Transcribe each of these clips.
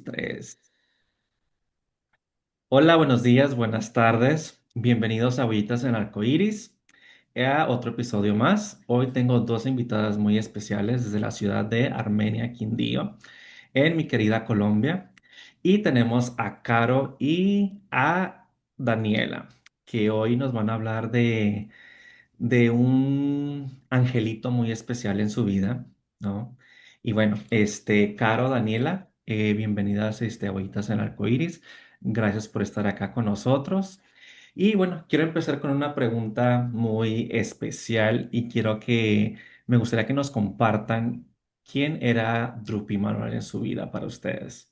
Tres. Hola, buenos días, buenas tardes. Bienvenidos a Huellitas en Arcoíris, a otro episodio más. Hoy tengo dos invitadas muy especiales desde la ciudad de Armenia, Quindío, en mi querida Colombia. Y tenemos a Caro y a Daniela, que hoy nos van a hablar de un angelito muy especial en su vida, ¿no? Y bueno, Caro, Daniela, bienvenidas a Huellitas en Arcoíris. Gracias por estar acá con nosotros. Y bueno, quiero empezar con una pregunta muy especial y me gustaría que nos compartan quién era Drupi Manuel en su vida para ustedes.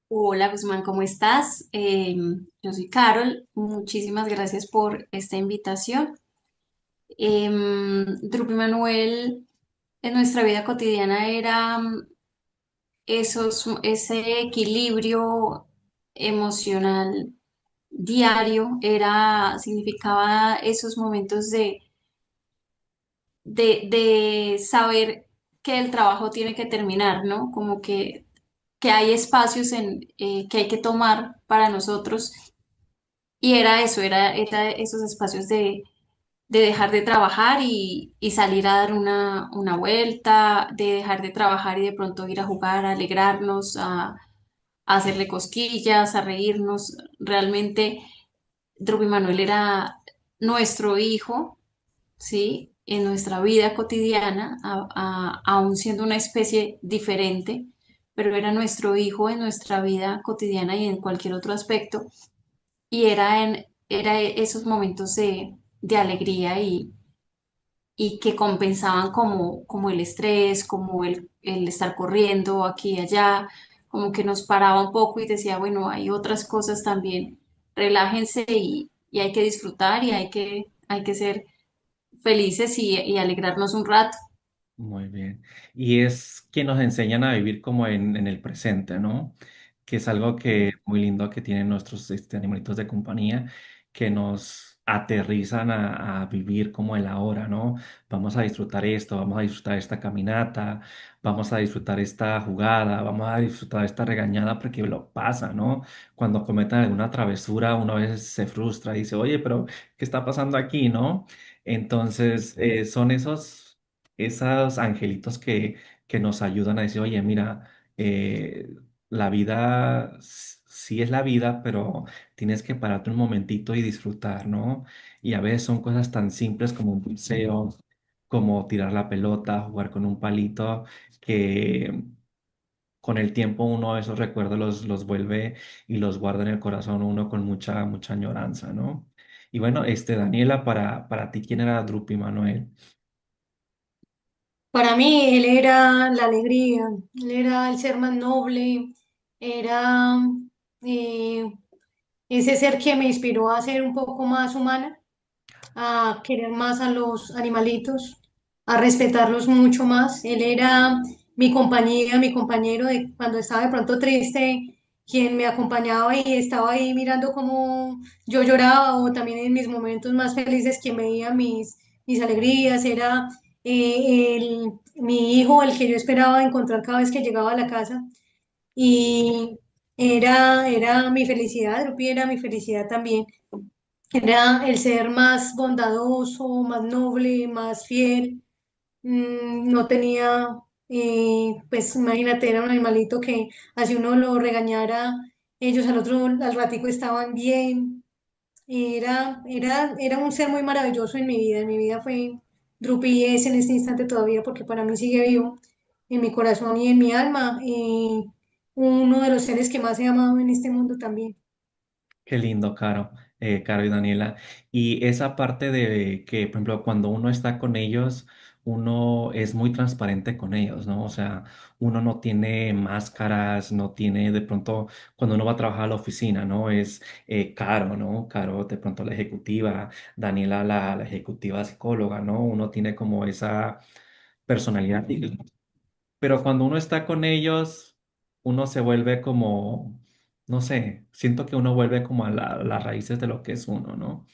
Hola Guzmán, ¿cómo estás? Yo soy Carol, muchísimas gracias por esta invitación. Drupi Manuel en nuestra vida cotidiana era ese equilibrio emocional diario, significaba esos momentos de saber que el trabajo tiene que terminar, ¿no? Como que hay espacios que hay que tomar para nosotros. Y era eso, era esos espacios de dejar de trabajar y salir a dar una vuelta, de dejar de trabajar y de pronto ir a jugar, a alegrarnos, a hacerle cosquillas, a reírnos. Realmente, Drupi Manuel era nuestro hijo, ¿sí? En nuestra vida cotidiana, aún siendo una especie diferente, pero era nuestro hijo en nuestra vida cotidiana y en cualquier otro aspecto. Y era esos momentos de alegría y que compensaban como el estrés, como el estar corriendo aquí y allá, como que nos paraba un poco y decía, bueno, hay otras cosas también, relájense y hay que disfrutar y hay que ser felices y alegrarnos un rato. Muy bien. Y es que nos enseñan a vivir como en el presente, ¿no? Que es algo que muy lindo que tienen nuestros animalitos de compañía, que nos aterrizan a vivir como el ahora, ¿no? Vamos a disfrutar esto, vamos a disfrutar esta caminata, vamos a disfrutar esta jugada, vamos a disfrutar esta regañada porque lo pasa, ¿no? Cuando cometen alguna travesura, uno a veces se frustra y dice, oye, pero ¿qué está pasando aquí, no? Entonces, son esos angelitos que nos ayudan a decir, oye, mira, la vida sí es la vida, pero tienes que pararte un momentito y disfrutar, ¿no? Y a veces son cosas tan simples como un buceo, como tirar la pelota, jugar con un palito, que con el tiempo uno esos recuerdos los vuelve y los guarda en el corazón uno con mucha, mucha añoranza, ¿no? Y bueno, Daniela, para ti, ¿quién era Drupi Manuel? Para mí él era la alegría, él era el ser más noble, era eh, ese ser que me inspiró a ser un poco más humana, a querer más a los animalitos, a respetarlos mucho más. Él era mi compañía, mi compañero de cuando estaba de pronto triste, quien me acompañaba y estaba ahí mirando cómo yo lloraba o también en mis momentos más felices quien veía mis alegrías. Era mi hijo, el que yo esperaba encontrar cada vez que llegaba a la casa. Y era mi felicidad, Drupi era mi felicidad también. Era el ser más bondadoso, más noble, más fiel. No tenía, pues imagínate, era un animalito que así uno lo regañara, ellos al ratico estaban bien. Era un ser muy maravilloso en mi vida. En mi vida fue Drupi y es en este instante todavía, porque para mí sigue vivo en mi corazón y en mi alma. Uno de los seres que más he amado en este mundo también. Qué lindo, Caro y Daniela. Y esa parte de que, por ejemplo, cuando uno está con ellos, uno es muy transparente con ellos, ¿no? O sea, uno no tiene máscaras, no tiene de pronto, cuando uno va a trabajar a la oficina, ¿no? Es Caro, ¿no? Caro, de pronto la ejecutiva, Daniela la ejecutiva psicóloga, ¿no? Uno tiene como esa personalidad. Pero cuando uno está con ellos, uno se vuelve como, no sé, siento que uno vuelve como a las raíces de lo que es uno, ¿no?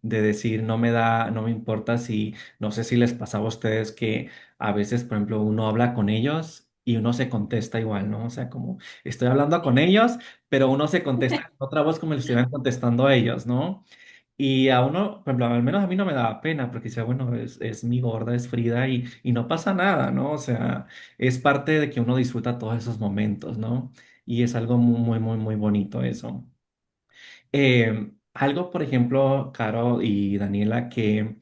De decir, no me importa si, no sé si les pasaba a ustedes que a veces, por ejemplo, uno habla con ellos y uno se contesta igual, ¿no? O sea, como estoy hablando con ellos, pero uno se contesta con otra voz como si estuvieran contestando a ellos, ¿no? Y a uno, por ejemplo, al menos a mí no me daba pena, porque decía, bueno, es mi gorda, es Frida y no pasa nada, ¿no? O sea, es parte de que uno disfruta todos esos momentos, ¿no? Y es algo muy, muy, muy, muy bonito eso. Algo, por ejemplo, Caro y Daniela, que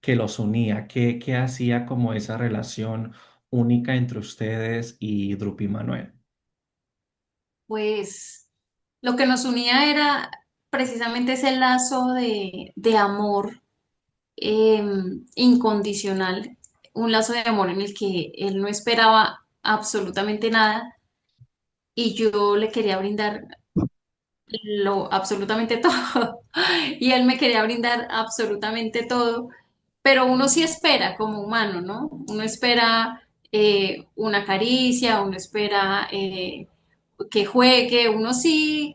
los unía, que hacía como esa relación única entre ustedes y Drupi Manuel. Pues lo que nos unía era precisamente ese lazo de amor incondicional, un lazo de amor en el que él no esperaba absolutamente nada y yo le quería brindar lo absolutamente todo y él me quería brindar absolutamente todo, pero uno sí espera como humano, ¿no? Uno espera una caricia, uno espera que juegue, uno sí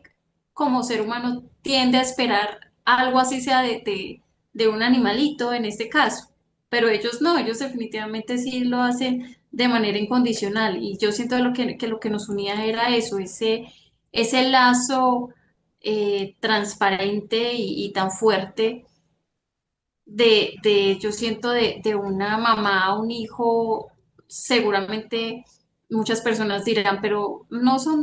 como ser humano tiende a esperar algo así sea de un animalito en este caso, pero ellos no, ellos definitivamente sí lo hacen de manera incondicional y yo siento que lo que nos unía era eso, ese lazo transparente y tan fuerte yo siento de una mamá a un hijo, seguramente muchas personas dirán, pero no son,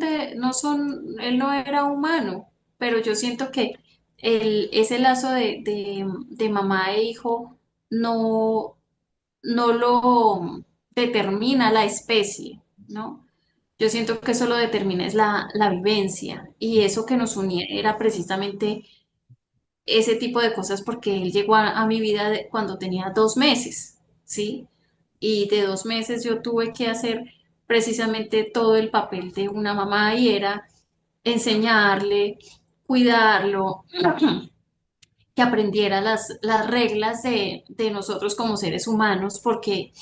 él no era humano, pero yo siento que ese lazo de mamá e hijo no, no lo determina la especie, ¿no? Yo siento que eso lo determina es la vivencia y eso que nos unía era precisamente ese tipo de cosas porque él llegó a mi vida cuando tenía 2 meses, ¿sí? Y de 2 meses yo tuve que hacer precisamente todo el papel de una mamá y era enseñarle, cuidarlo, que aprendiera las reglas de nosotros como seres humanos, porque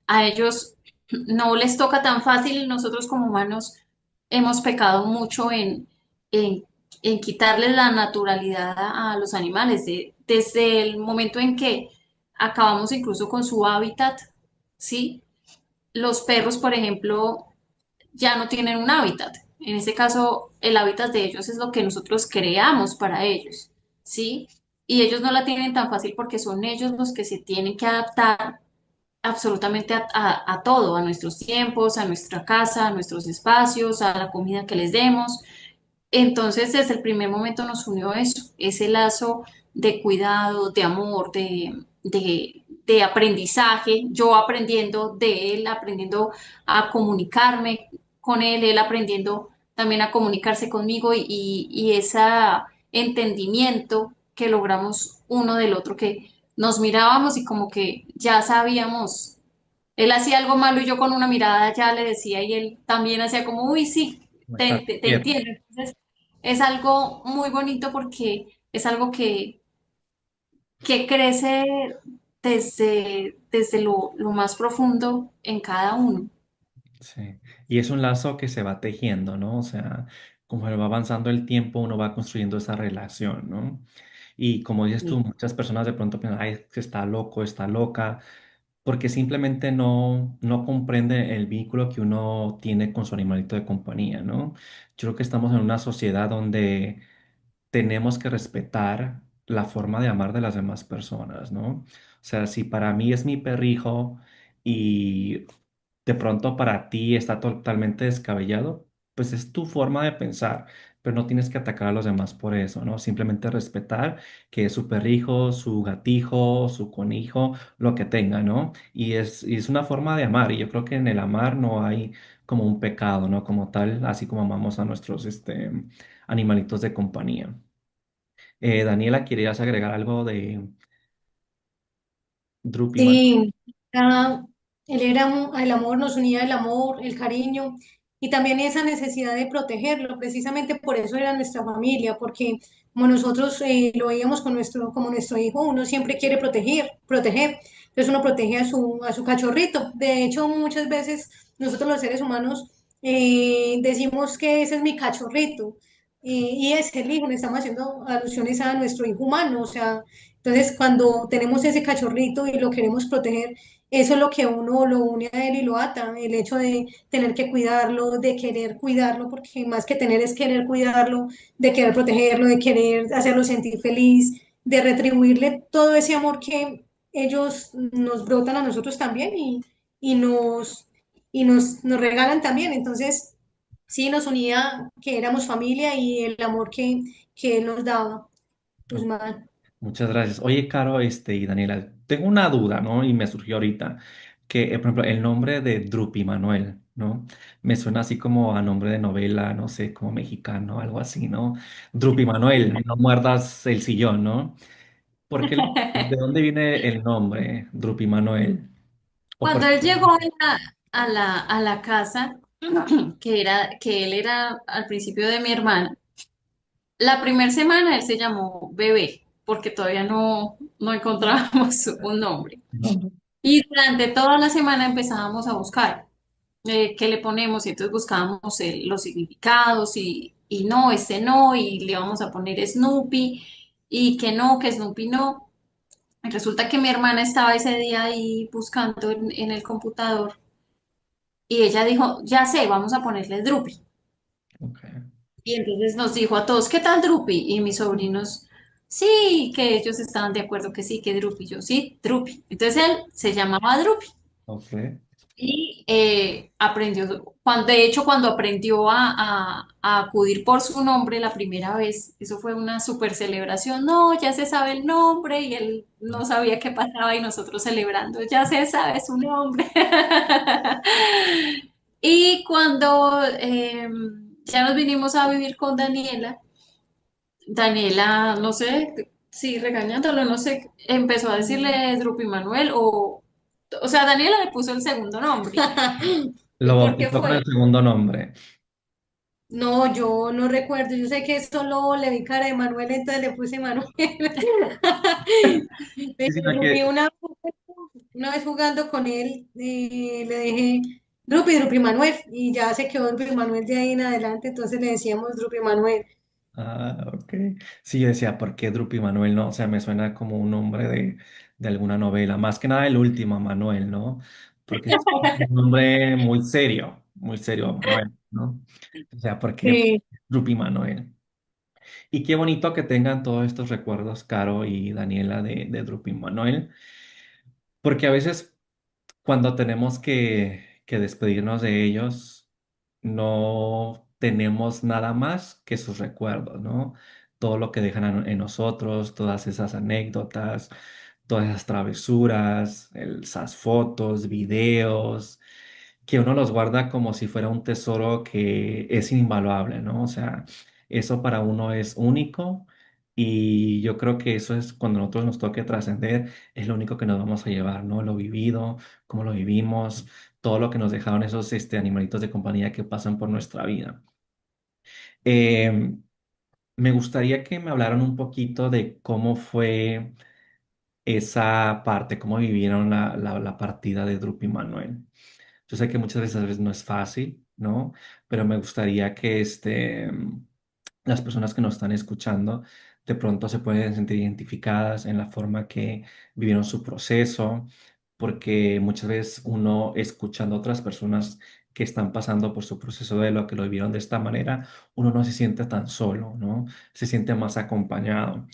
a ellos no les toca tan fácil y nosotros como humanos hemos pecado mucho en, en quitarles la naturalidad a los animales, desde el momento en que acabamos incluso con su hábitat, ¿sí? Los perros, por ejemplo, ya no tienen un hábitat. En este caso, el hábitat de ellos es lo que nosotros creamos para ellos, ¿sí? Y ellos no la tienen tan fácil porque son ellos los que se tienen que adaptar absolutamente a todo, a nuestros tiempos, a nuestra casa, a nuestros espacios, a la comida que les demos. Entonces, desde el primer momento nos unió eso, ese lazo de cuidado, de amor, de aprendizaje, yo aprendiendo de él, aprendiendo a comunicarme con él, él aprendiendo también a comunicarse conmigo y ese entendimiento que logramos uno del otro, que nos mirábamos y como que ya sabíamos, él hacía algo malo y yo con una mirada ya le decía y él también hacía como, uy, sí, Está te bien. entiendo. Entonces, es algo muy bonito porque es algo que crece desde lo más profundo en cada uno. Sí, y es un lazo que se va tejiendo, ¿no? O sea, como va avanzando el tiempo, uno va construyendo esa relación, ¿no? Y como dices tú, muchas personas de pronto piensan, ay, es que está loco, está loca, porque simplemente no comprende el vínculo que uno tiene con su animalito de compañía, ¿no? Yo creo que estamos en una sociedad donde tenemos que respetar la forma de amar de las demás personas, ¿no? O sea, si para mí es mi perrijo y de pronto para ti está totalmente descabellado, pues es tu forma de pensar, pero no tienes que atacar a los demás por eso, ¿no? Simplemente respetar que es su perrijo, su gatijo, su conijo, lo que tenga, ¿no? Y es una forma de amar, y yo creo que en el amar no hay como un pecado, ¿no? Como tal, así como amamos a nuestros, animalitos de compañía. Daniela, ¿querías agregar algo de Drupi Man? Sí, él era el amor, nos unía el amor, el cariño y también esa necesidad de protegerlo. Precisamente por eso era nuestra familia, porque como nosotros lo veíamos como nuestro hijo, uno siempre quiere proteger. Entonces uno protege a su cachorrito. De hecho, muchas veces nosotros los seres humanos decimos que ese es mi cachorrito. Y es el hijo, le estamos haciendo alusiones a nuestro hijo humano, o sea, entonces, cuando tenemos ese cachorrito y lo queremos proteger, eso es lo que a uno lo une a él y lo ata, el hecho de tener que cuidarlo, de querer cuidarlo, porque más que tener es querer cuidarlo, de querer protegerlo, de querer hacerlo sentir feliz, de retribuirle todo ese amor que ellos nos brotan a nosotros también y nos, nos regalan también. Entonces, sí nos unía que éramos familia y el amor que él nos daba, Guzmán. Muchas gracias. Oye, Caro, y Daniela, tengo una duda, ¿no? Y me surgió ahorita que, por ejemplo, el nombre de Drupi Manuel, ¿no? Me suena así como a nombre de novela, no sé, como mexicano, algo así, ¿no? Drupi Manuel, no muerdas el sillón, ¿no? ¿De dónde viene el nombre, Drupi Manuel? ¿O por Cuando él qué? llegó a la casa, que él era al principio de mi hermana, la primera semana él se llamó Bebé, porque todavía no encontrábamos un nombre. Nombre. Y durante toda la semana empezábamos a buscar qué le ponemos, y entonces buscábamos los significados y no, este no, y le íbamos a poner Snoopy, y que no, que Snoopy no. Y resulta que mi hermana estaba ese día ahí buscando en el computador y ella dijo, ya sé, vamos a ponerle Drupi. Ok, Y entonces nos dijo a todos, ¿qué tal Drupi? Y mis sobrinos, sí, que ellos estaban de acuerdo que sí, que Drupi. Yo, sí, Drupi. Entonces él se llamaba Drupi ok, y aprendió, de hecho, cuando aprendió a acudir por su nombre la primera vez, eso fue una super celebración. No, ya se sabe el nombre y él no sabía qué pasaba y nosotros celebrando, ya se sabe su nombre. Y cuando ya nos vinimos a vivir con Daniela, Daniela, no sé, sí, regañándolo, no sé, empezó a decirle Drupi Manuel o sea, Daniela le puso el segundo nombre. lo ¿Por qué bautizó con fue? el segundo nombre. No, yo no recuerdo. Yo sé que solo le vi cara de Manuel, entonces le puse Manuel. Sí, Pero sino Drupi, que, una vez jugando con él, le dije Drupi, Drupi Manuel, y ya se quedó Drupi Manuel de ahí en adelante, entonces le decíamos Drupi Manuel. ah, ok. Sí, yo decía, ¿por qué Drupi Manuel? No, o sea, me suena como un nombre de alguna novela. Más que nada el último, Manuel, ¿no? Porque es un nombre muy serio, Manuel, ¿no? O sea, ¿por qué Sí. Drupi Manuel? Y qué bonito que tengan todos estos recuerdos, Caro y Daniela, de Drupi Manuel, porque a veces cuando tenemos que despedirnos de ellos, no tenemos nada más que sus recuerdos, ¿no? Todo lo que dejan en nosotros, todas esas anécdotas, todas esas travesuras, esas fotos, videos, que uno los guarda como si fuera un tesoro que es invaluable, ¿no? O sea, eso para uno es único y yo creo que eso es cuando a nosotros nos toque trascender, es lo único que nos vamos a llevar, ¿no? Lo vivido, cómo lo vivimos, todo lo que nos dejaron esos animalitos de compañía que pasan por nuestra vida. Eh, Me gustaría que me hablaran un poquito de cómo fue esa parte, cómo vivieron la partida de Drupi Manuel. Yo sé que muchas veces a veces no es fácil, ¿no? Pero me gustaría que las personas que nos están escuchando de pronto se pueden sentir identificadas en la forma que vivieron su proceso, porque muchas veces uno escuchando a otras personas que están pasando por su proceso de lo que lo vivieron de esta manera, uno no se siente tan solo, ¿no? Se siente más acompañado.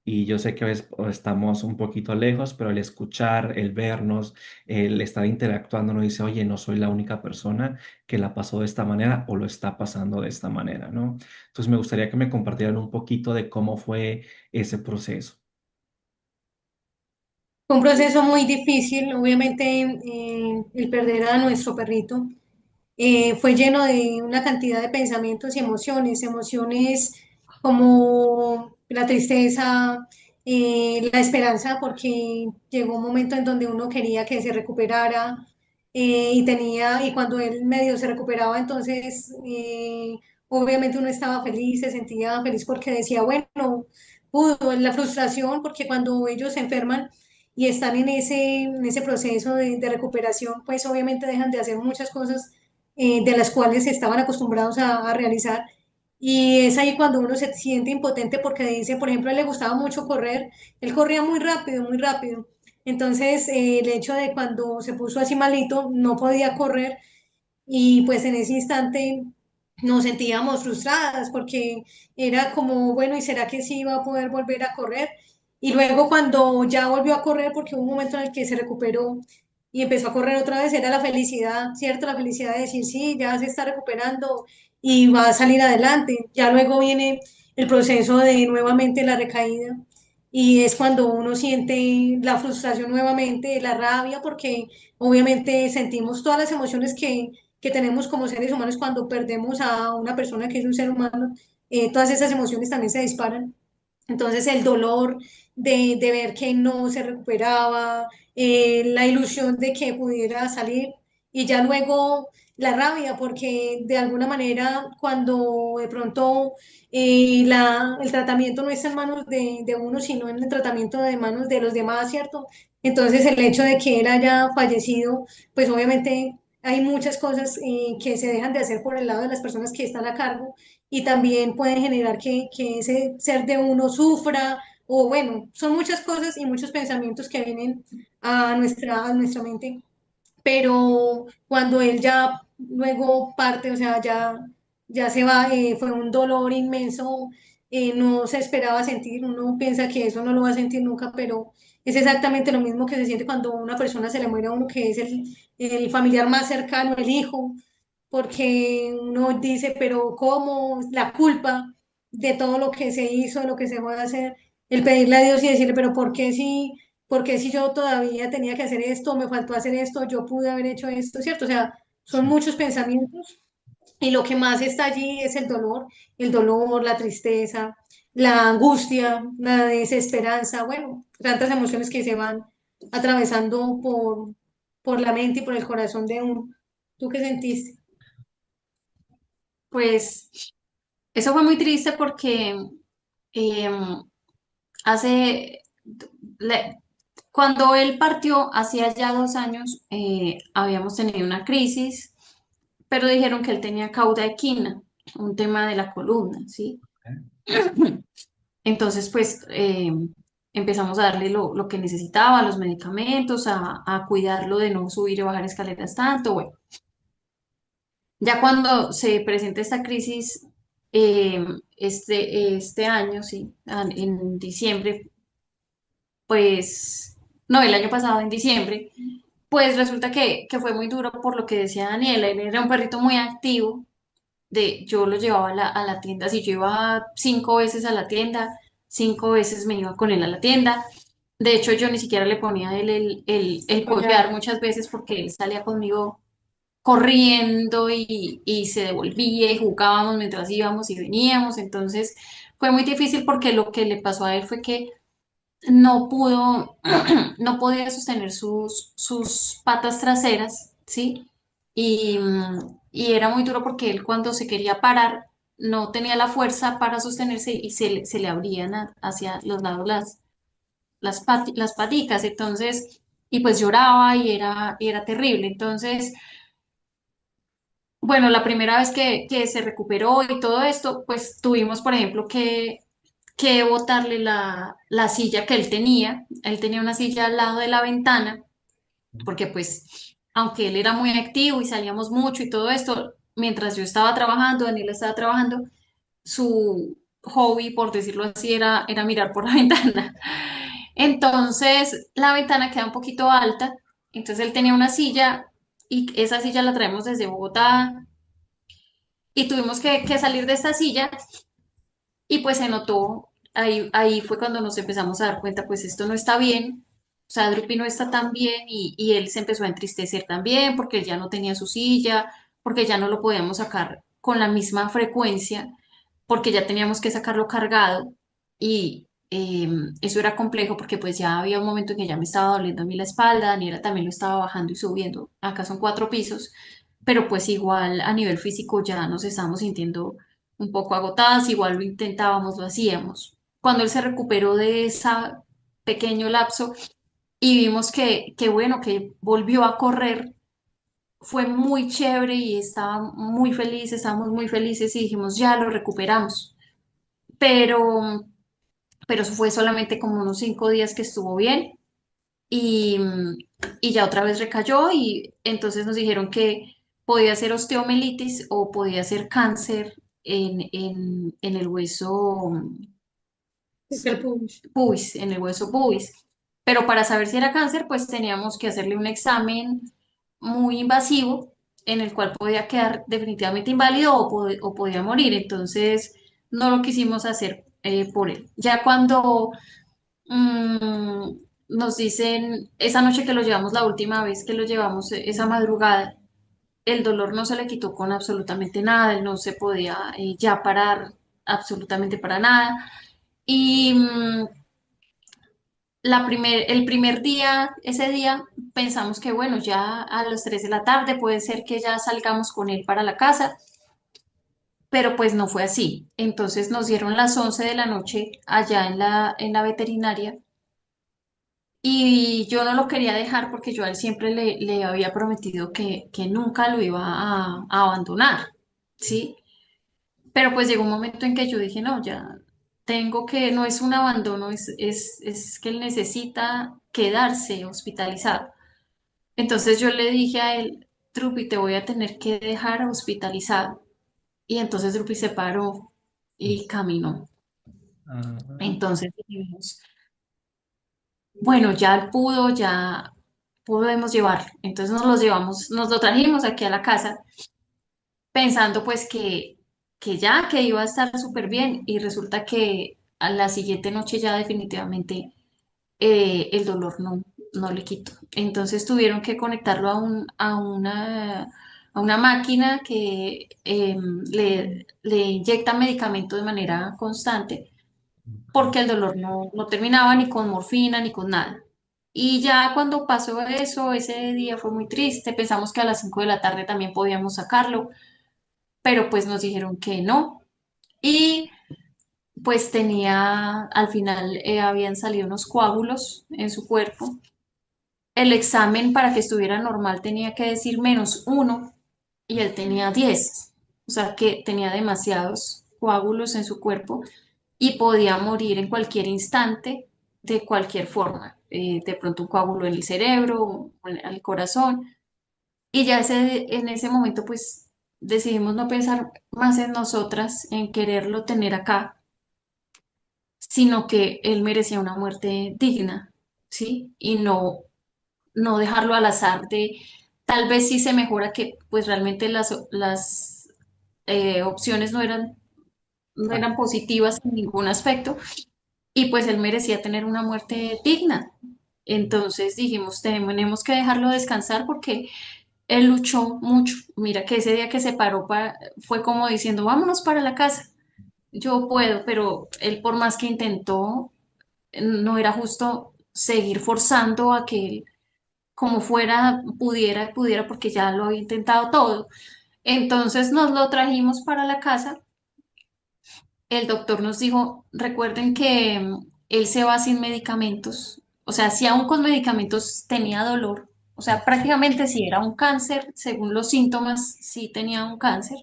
Y yo sé que a veces estamos un poquito lejos, pero el escuchar, el vernos, el estar interactuando nos dice, oye, no soy la única persona que la pasó de esta manera o lo está pasando de esta manera, ¿no? Entonces me gustaría que me compartieran un poquito de cómo fue ese proceso. Fue un proceso muy difícil, obviamente el perder a nuestro perrito fue lleno de una cantidad de pensamientos y emociones, emociones como la tristeza, la esperanza, porque llegó un momento en donde uno quería que se recuperara y cuando él medio se recuperaba, entonces obviamente uno estaba feliz, se sentía feliz porque decía, bueno, pudo, la frustración, porque cuando ellos se enferman y están en ese proceso de recuperación, pues obviamente dejan de hacer muchas cosas de las cuales estaban acostumbrados a realizar. Y es ahí cuando uno se siente impotente porque dice, por ejemplo, a él le gustaba mucho correr, él corría muy rápido, muy rápido. Entonces, el hecho de cuando se puso así malito, no podía correr y pues en ese instante nos sentíamos frustradas porque era como, bueno, ¿y será que sí iba a poder volver a correr? Y luego cuando ya volvió a correr, porque hubo un momento en el que se recuperó y empezó a correr otra vez, era la felicidad, ¿cierto? La felicidad de decir, sí, ya se está recuperando y va a salir adelante. Ya luego viene el proceso de nuevamente la recaída. Y es cuando uno siente la frustración nuevamente, la rabia, porque obviamente sentimos todas las emociones que tenemos como seres humanos cuando perdemos a una persona que es un ser humano, todas esas emociones también se disparan. Entonces el dolor de ver que no se recuperaba, la ilusión de que pudiera salir y ya luego la rabia, porque de alguna manera cuando de pronto el tratamiento no está en manos de uno, sino en el tratamiento de manos de los demás, ¿cierto? Entonces el hecho de que él haya fallecido, pues obviamente hay muchas cosas que se dejan de hacer por el lado de las personas que están a cargo y también pueden generar que ese ser de uno sufra, o bueno, son muchas cosas y muchos pensamientos que vienen a nuestra mente, pero cuando él ya luego parte, o sea, ya se va, fue un dolor inmenso, no se esperaba sentir, uno piensa que eso no lo va a sentir nunca, pero es exactamente lo mismo que se siente cuando una persona se le muere a uno, que es el familiar más cercano, el hijo, porque uno dice, pero ¿cómo? La culpa de todo lo que se hizo, de lo que se fue a hacer, el pedirle a Dios y decirle, pero ¿por qué si, porque si yo todavía tenía que hacer esto, me faltó hacer esto, yo pude haber hecho esto, ¿cierto? O sea, son Sí. muchos pensamientos y lo que más está allí es el dolor, la tristeza, la angustia, la desesperanza, bueno, tantas emociones que se van atravesando por la mente y por el corazón de uno. ¿Tú qué sentiste? Pues eso fue muy triste porque em, hace, le- cuando él partió, hacía ya 2 años, habíamos tenido una crisis, pero dijeron que él tenía cauda equina, un tema de la columna, ¿sí? Entonces, pues empezamos a darle lo que necesitaba, los medicamentos, a cuidarlo de no subir y bajar escaleras tanto. Bueno, ya cuando se presenta esta crisis, este año, sí, en diciembre, pues, no, el año pasado, en diciembre, pues resulta que fue muy duro por lo que decía Daniela. Él era un perrito muy activo. Yo lo llevaba a la tienda, si yo iba 5 veces a la tienda, 5 veces me iba con él a la tienda. De hecho, yo ni siquiera le ponía a él el Collar. collar muchas veces porque él salía conmigo corriendo y se devolvía y jugábamos mientras íbamos y veníamos. Entonces fue muy difícil porque lo que le pasó a él fue que no pudo, no podía sostener sus patas traseras, ¿sí? Y era muy duro porque él cuando se quería parar no tenía la fuerza para sostenerse y se le abrían hacia los lados las paticas, entonces, y pues lloraba y era terrible. Entonces, bueno, la primera vez que se recuperó y todo esto, pues tuvimos, por ejemplo, que botarle la silla que él tenía. Él tenía una silla al lado de la ventana, porque pues, aunque él era muy activo y salíamos mucho y todo esto, mientras yo estaba trabajando, Daniela estaba trabajando, su hobby, por decirlo así, era mirar por la ventana. Entonces, la ventana queda un poquito alta, entonces él tenía una silla y esa silla la traemos desde Bogotá y tuvimos que salir de esta silla y pues se notó, ahí fue cuando nos empezamos a dar cuenta, pues esto no está bien, o sea, Drupi no está tan bien y él se empezó a entristecer también porque él ya no tenía su silla, porque ya no lo podíamos sacar con la misma frecuencia, porque ya teníamos que sacarlo cargado y eso era complejo porque pues ya había un momento en que ya me estaba doliendo a mí la espalda, Daniela también lo estaba bajando y subiendo, acá son 4 pisos, pero pues igual a nivel físico ya nos estábamos sintiendo un poco agotadas, igual lo intentábamos, lo hacíamos. Cuando él se recuperó de ese pequeño lapso y vimos que bueno, que volvió a correr, fue muy chévere y estaba muy feliz, estábamos muy felices y dijimos, ya lo recuperamos. Pero, pero eso fue solamente como unos 5 días que estuvo bien y, y ya otra vez recayó y entonces nos dijeron que podía ser osteomelitis o podía ser cáncer en el hueso Es el pubis. pubis, en el hueso pubis. Pero para saber si era cáncer, pues teníamos que hacerle un examen muy invasivo en el cual podía quedar definitivamente inválido o podía morir. Entonces, no lo quisimos hacer por él. Ya cuando mm, nos dicen, esa noche que lo llevamos, la última vez que lo llevamos, esa madrugada, el dolor no se le quitó con absolutamente nada, él no se podía ya parar absolutamente para nada. Y el primer día, ese día, pensamos que bueno, ya a las 3 de la tarde puede ser que ya salgamos con él para la casa, pero pues no fue así. Entonces nos dieron las 11 de la noche allá en la veterinaria y yo no lo quería dejar porque yo a él siempre le había prometido que nunca lo iba a abandonar, ¿sí? Pero pues llegó un momento en que yo dije, no, ya tengo que, no es un abandono, es que él necesita quedarse hospitalizado. Entonces yo le dije a él, Drupi, te voy a tener que dejar hospitalizado. Y entonces Drupi se paró y caminó. Ah, Entonces dijimos, bueno, ya él pudo, ya podemos llevarlo. Entonces nos lo llevamos, nos lo trajimos aquí a la casa pensando pues que ya, que iba a estar súper bien y resulta que a la siguiente noche ya definitivamente el dolor no le quitó. Entonces tuvieron que conectarlo a una máquina que le inyecta medicamento de manera constante porque el dolor no terminaba ni con morfina ni con nada. Y ya cuando pasó eso, ese día fue muy triste, pensamos que a las 5 de la tarde también podíamos sacarlo, pero pues nos dijeron que no. Y pues tenía, al final habían salido unos coágulos en su cuerpo. El examen para que estuviera normal tenía que decir -1 y él tenía 10, o sea que tenía demasiados coágulos en su cuerpo y podía morir en cualquier instante, de cualquier forma. De pronto un coágulo en el cerebro, en el corazón. Y ya en ese momento pues decidimos no pensar más en nosotras, en quererlo tener acá, sino que él merecía una muerte digna, ¿sí? Y no dejarlo al azar de tal vez sí se mejora que pues realmente las opciones no eran positivas en ningún aspecto y pues él merecía tener una muerte digna. Entonces dijimos, tenemos que dejarlo descansar porque él luchó mucho. Mira que ese día que se paró fue como diciendo, vámonos para la casa. Yo puedo, pero él por más que intentó, no era justo seguir forzando a que él como fuera, pudiera, porque ya lo había intentado todo. Entonces nos lo trajimos para la casa. El doctor nos dijo, recuerden que él se va sin medicamentos. O sea, si aún con medicamentos tenía dolor, o sea, prácticamente si era un cáncer, según los síntomas, sí tenía un cáncer.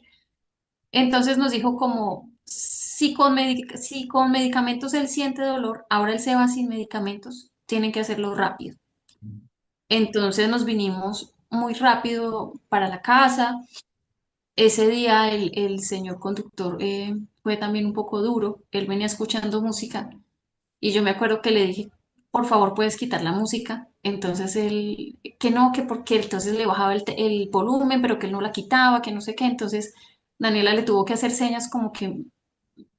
Entonces nos dijo como, si con medicamentos él siente dolor, ahora él se va sin medicamentos, tienen que hacerlo rápido. Entonces nos vinimos muy rápido para la casa. Ese día el señor conductor fue también un poco duro. Él venía escuchando música y yo me acuerdo que le dije, por favor, puedes quitar la música. Entonces él, que no, que porque entonces le bajaba el volumen, pero que él no la quitaba, que no sé qué. Entonces Daniela le tuvo que hacer señas como que,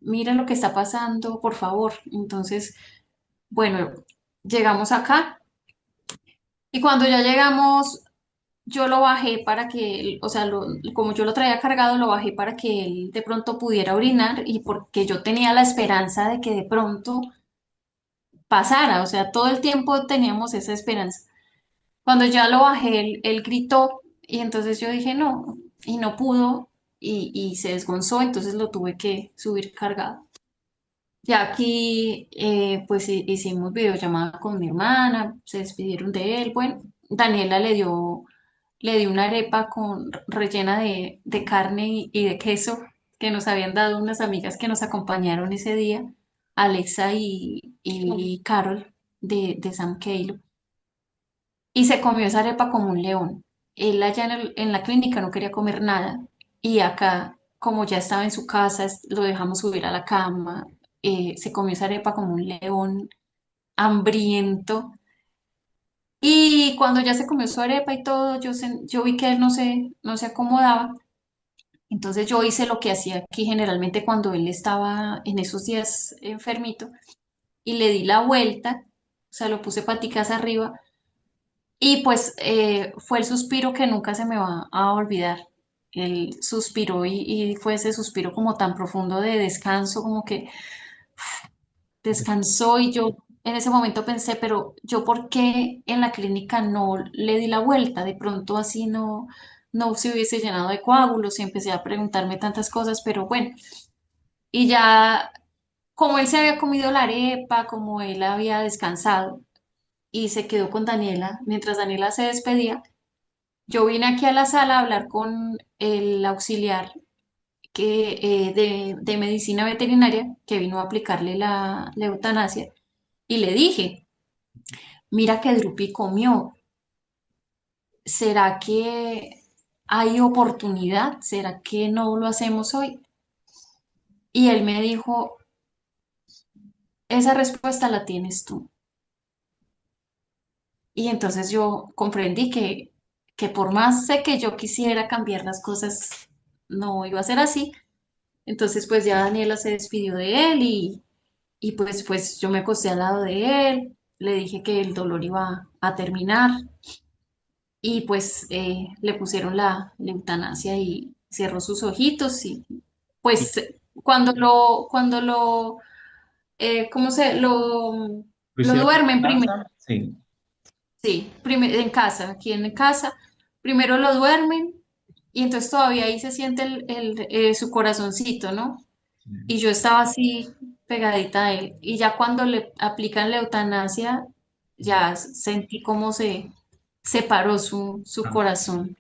mira lo que está pasando, por favor. Entonces, bueno, llegamos acá y cuando ya llegamos yo lo bajé para que él, o sea, como yo lo traía cargado, lo bajé para que él de pronto pudiera orinar y porque yo tenía la esperanza de que de pronto pasara, o sea, todo el tiempo teníamos esa esperanza. Cuando ya lo bajé, él gritó y entonces yo dije no, y no pudo y se desgonzó, entonces lo tuve que subir cargado. Ya aquí, pues hicimos videollamada con mi hermana, se despidieron de él. Bueno, Daniela le dio una arepa rellena de carne y de queso que nos habían dado unas amigas que nos acompañaron ese día, Alexa y Carol de San Keilo. y se comió esa arepa como un león. Él allá en la clínica no quería comer nada y acá, como ya estaba en su casa, lo dejamos subir a la cama, se comió esa arepa como un león hambriento. Y cuando ya se comió su arepa y todo, yo vi que él no se acomodaba. Entonces yo hice lo que hacía aquí generalmente cuando él estaba en esos días enfermito y le di la vuelta, o sea, lo puse paticas arriba y pues fue el suspiro que nunca se me va a olvidar. Él suspiró y fue ese suspiro como tan profundo de descanso, como que descansó y yo en ese momento pensé, pero yo por qué en la clínica no le di la vuelta, de pronto así no se hubiese llenado de coágulos y empecé a preguntarme tantas cosas, pero bueno, y ya como él se había comido la arepa, como él había descansado y se quedó con Daniela, mientras Daniela se despedía, yo vine aquí a la sala a hablar con el auxiliar de medicina veterinaria que vino a aplicarle la eutanasia y le dije, mira que Drupi comió, ¿será que hay oportunidad? ¿Será que no lo hacemos hoy? Y él me dijo, esa respuesta la tienes tú. Y entonces yo comprendí que por más sé que yo quisiera cambiar las cosas, no iba a ser así. Entonces pues ya Daniela se despidió de él y pues yo me acosté al lado de él, le dije que el dolor iba a terminar y pues le pusieron la eutanasia y cerró sus ojitos y ¿Y pues cuando lo, ¿cómo se lo lo hicieron en duermen primero? casa? Sí. Sí, en casa, aquí en casa, primero lo duermen y entonces todavía ahí se siente su corazoncito, ¿no? Y yo estaba así pegadita a él y ya cuando le aplican la eutanasia, ya sentí cómo se separó su Ah, corazón.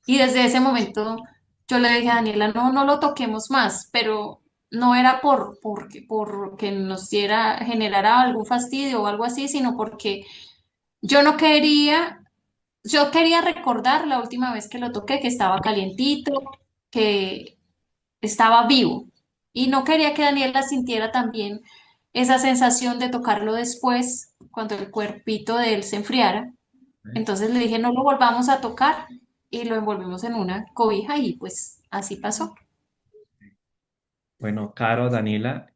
Y desde ese momento yo le dije a Daniela, no lo toquemos más, pero no era porque nos generara algún fastidio o algo así, sino porque yo no quería, yo quería recordar la última vez que lo toqué, que estaba calientito, que estaba vivo. Y no quería que Daniela sintiera también esa sensación de tocarlo después, cuando el cuerpito de él se enfriara. ok. Entonces le dije, no lo volvamos a tocar y lo envolvimos en una cobija y pues así pasó. Bueno, Caro, Daniela,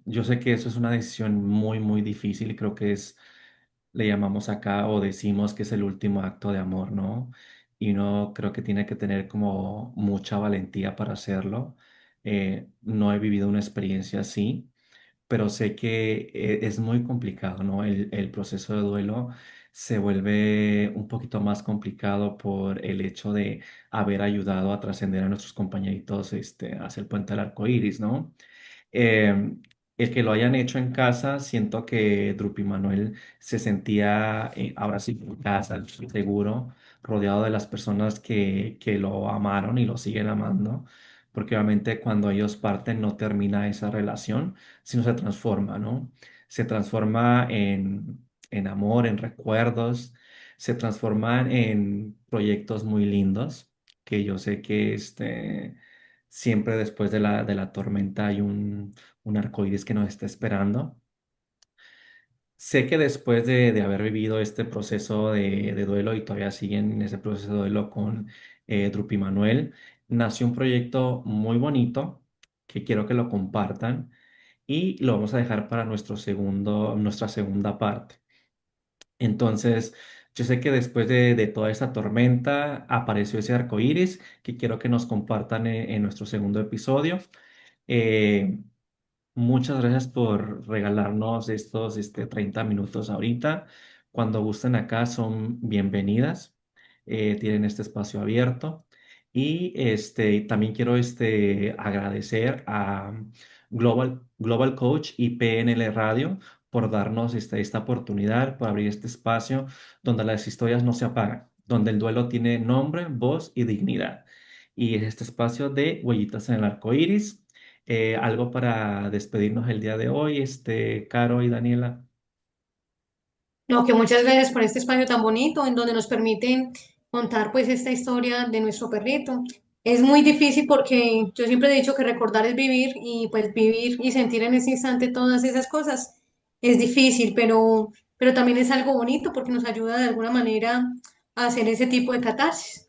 yo sé que eso es una decisión muy, muy difícil y creo que le llamamos acá o decimos que es el último acto de amor, ¿no? Y uno creo que tiene que tener como mucha valentía para hacerlo. No he vivido una experiencia así, pero sé que es muy complicado, ¿no? El proceso de duelo se vuelve un poquito más complicado por el hecho de haber ayudado a trascender a nuestros compañeritos hacia el puente del arco iris, ¿no? Eh, el que lo hayan hecho en casa, siento que Drupi Manuel se sentía ahora sí en casa, seguro, rodeado de las personas que lo amaron y lo siguen amando, porque obviamente cuando ellos parten no termina esa relación, sino se transforma, ¿no? Se transforma en amor, en recuerdos, se transforman en proyectos muy lindos, que yo sé que siempre después de la tormenta hay un arco iris que nos está esperando. Sé que después de haber vivido este proceso de duelo y todavía siguen en ese proceso de duelo con Drupi Manuel, nació un proyecto muy bonito que quiero que lo compartan y lo vamos a dejar para nuestra segunda parte. Entonces, yo sé que después de toda esta tormenta apareció ese arco iris que quiero que nos compartan en nuestro segundo episodio. Eh, Muchas gracias por regalarnos estos 30 minutos ahorita. Cuando gusten acá son bienvenidas. Tienen este espacio abierto. Y también quiero agradecer a Global Coach y PNL Radio por darnos esta oportunidad, por abrir este espacio donde las historias no se apagan, donde el duelo tiene nombre, voz y dignidad. Y es este espacio de Huellitas en el Arco Iris. Algo para despedirnos el día de hoy, Caro y Daniela. No, que muchas gracias por este espacio tan bonito en donde nos permiten contar pues esta historia de nuestro perrito. Es muy difícil porque yo siempre he dicho que recordar es vivir y pues vivir y sentir en ese instante todas esas cosas es difícil, pero también es algo bonito porque nos ayuda de alguna manera a hacer ese tipo de catarsis.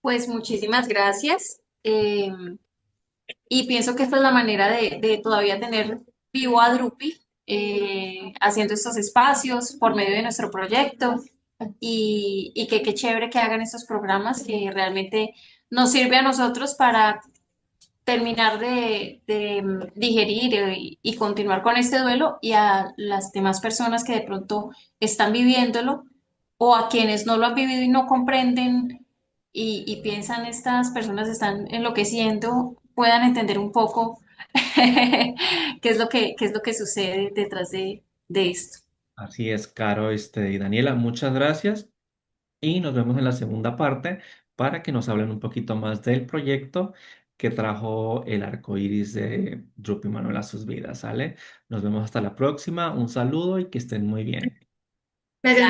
Pues muchísimas gracias. Y pienso que esta es la manera de todavía tener vivo a Drupi, haciendo estos espacios por medio de nuestro proyecto y que qué chévere que hagan estos programas que realmente nos sirve a nosotros para terminar de digerir y continuar con este duelo y a las demás personas que de pronto están viviéndolo o a quienes no lo han vivido y no comprenden y piensan estas personas están enloqueciendo, puedan entender un poco qué es lo que sucede detrás de esto. Así es, Caro, y Daniela, muchas gracias y nos vemos en la segunda parte para que nos hablen un poquito más del proyecto que trajo el arco iris de Drupi Manuel a sus vidas, ¿sale? Nos vemos hasta la próxima, un saludo y que estén muy bien. Gracias.